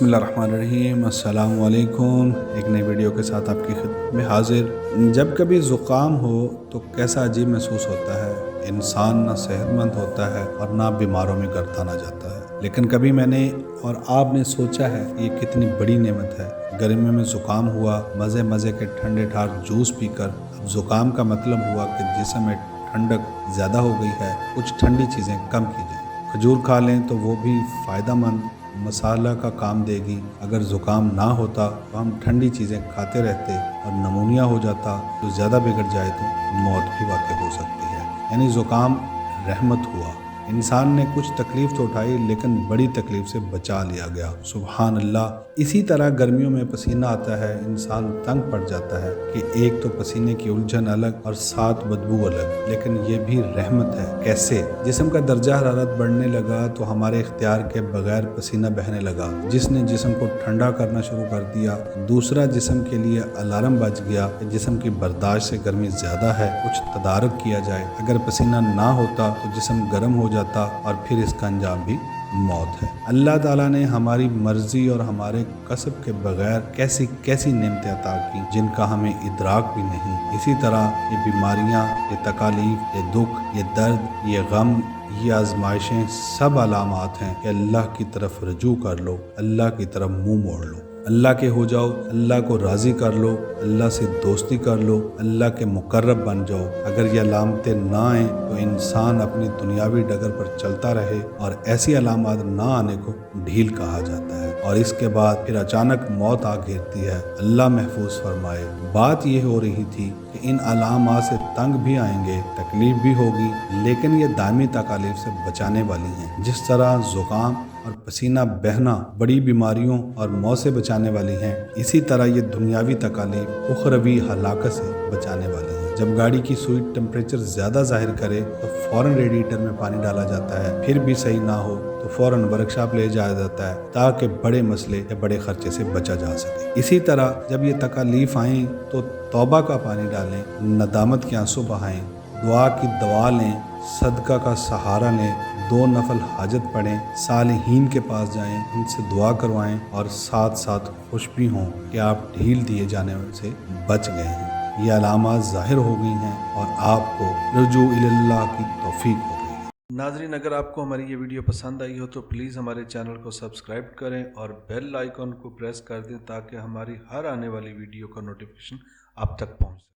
बिस्मिल्लाहिर्रहमानिर्रहीम। अस्सलाम वालेकुम। एक नई वीडियो के साथ आपकी खिदमत में हाजिर। जब कभी ज़ुकाम हो तो कैसा अजीब महसूस होता है। इंसान ना सेहतमंद होता है और ना बीमारों में गर्दाना जाता है। लेकिन कभी मैंने और आपने सोचा है ये कितनी बड़ी नेमत है। गर्मी में ज़ुकाम हुआ, मज़े मज़े के ठंडे ठार जूस पीकर अब ज़ुकाम का मतलब हुआ कि जिस्म में ठंडक ज़्यादा हो गई है, कुछ ठंडी चीज़ें कम की जाएँ। खजूर खा लें तो वो भी फ़ायदेमंद मसाला का काम देगी। अगर ज़ुकाम ना होता तो हम ठंडी चीज़ें खाते रहते और नमूनिया हो जाता तो ज़्यादा बिगड़ जाए तो मौत भी वाक़ई हो सकती है। यानी ज़ुकाम रहमत हुआ। इंसान ने कुछ तकलीफ़ तो उठाई लेकिन बड़ी तकलीफ़ से बचा लिया गया। सुभान अल्लाह। इसी तरह गर्मियों में पसीना आता है, इंसान तंग पड़ जाता है कि एक तो पसीने की उलझन अलग और साथ बदबू अलग, लेकिन ये भी रहमत है। कैसे? जिस्म का दर्जा हरारत बढ़ने लगा तो हमारे इख्तियार के बगैर पसीना बहने लगा, जिसने जिस्म को ठंडा करना शुरू कर दिया। दूसरा, जिस्म के लिए अलार्म बज गया कि जिस्म की बर्दाश्त से गर्मी ज़्यादा है, कुछ तदारुक किया जाए। अगर पसीना ना होता तो जिस्म गर्म हो जाता और फिर इसका अंजाम भी मौत है। अल्लाह ताला ने हमारी मर्जी और हमारे कसब के बगैर कैसी कैसी नेमतें अता की जिनका हमें इदराक भी नहीं। इसी तरह ये बीमारियां, ये तकालीफ, ये दुख, ये दर्द, ये गम, ये आजमाइशें सब अलामात हैं कि अल्लाह की तरफ रजू कर लो, अल्लाह की तरफ मुंह मोड़ लो, अल्लाह के हो जाओ, अल्लाह को राज़ी कर लो, अल्लाह से दोस्ती कर लो, अल्लाह के मुकर्रब बन जाओ। अगर ये अलामतें ना आएँ तो इंसान अपनी दुनियावी डगर पर चलता रहे और ऐसी अलामत ना आने को ढील कहा जाता है और इसके बाद फिर अचानक मौत आ घेरती है। अल्लाह महफूज फरमाए। बात ये हो रही थी कि इन अलामात से तंग भी आएंगे, तकलीफ भी होगी, लेकिन ये दायमी तकालीफ से बचाने वाली हैं। जिस तरह ज़ुकाम और पसीना बहना बड़ी बीमारियों और मौत से बचाने वाली हैं, इसी तरह ये दुनियावी तकालीफ उखरवी हलाकत से बचाने वाली हैं। जब गाड़ी की सुई टेम्परेचर ज़्यादा जाहिर करे तो फ़ौरन रेडिएटर में पानी डाला जाता है, फिर भी सही ना हो तो फ़ौरन वर्कशॉप ले जाया जाता है ताकि बड़े मसले या बड़े खर्चे से बचा जा सके। इसी तरह जब ये तकालीफ आएँ तो तौबा का पानी डालें, नदामत के आंसू बहाएं, दुआ की दवा लें, सदका का सहारा लें, 2 नफल हाजत पढ़ें, सालिहीन के पास जाएं, इनसे दुआ करवाएं और साथ साथ खुश भी हों कि आप ढील दिए जाने से बच गए हैं। ये अलामात ज़ाहिर हो गई हैं और आपको रुजू इल्लल्लाह की तौफीक हो गई है। नाज़रीन, अगर आपको हमारी ये वीडियो पसंद आई हो तो प्लीज़ हमारे चैनल को सब्सक्राइब करें और बेल आइकन को प्रेस कर दें ताकि हमारी हर आने वाली वीडियो का नोटिफिकेशन आप तक पहुँचे।